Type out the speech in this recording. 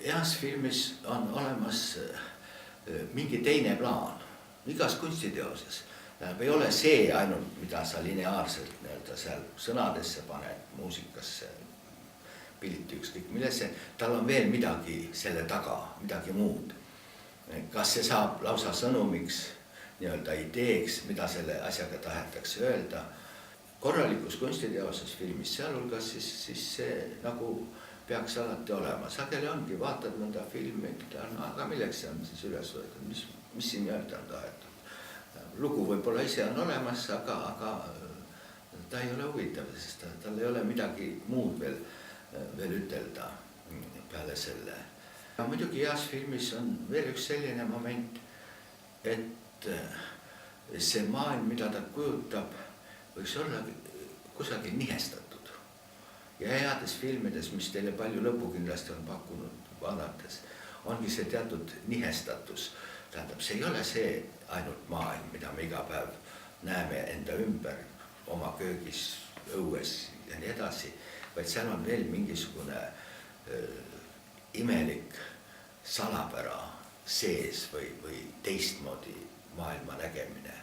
heas filmis on olemas mingi teine plaan, igas kunstiteoses. Ei ole see ainult, mida sa lineaarselt seal sõnadesse paned, muusikasse, pilti ükskõik millesse, tal on veel midagi selle taga, midagi muud. Kas see saab lausa sõnumiks, ideeks, mida selle asjaga tahetakse öelda. Korralikus kunstiteoses filmis, sealhulgas siis see nagu peaks alati olema. Sageli ongi, vaatad mõnda filmi, aga milleks see on siis üles võetud, mis siin öelda on tahetud. Lugu võib-olla ise on olemas, aga ta ei ole huvitav, sest tal ei ole midagi muud veel ütelda peale selle. Ja muidugi heas filmis on veel üks selline moment, et see maailm, mida ta kujutab, võiks olla kusagil nihestatud. Ja heades filmides, mis teile palju lõpu kindlasti on pakkunud vaadates, ongi see teatud nihestatus. Tähendab, see ei ole see ainult maailm, mida me iga päev näeme enda ümber, oma köögis, õues ja nii edasi, vaid seal on veel mingisugune imelik salapära sees või teistmoodi maailma nägemine.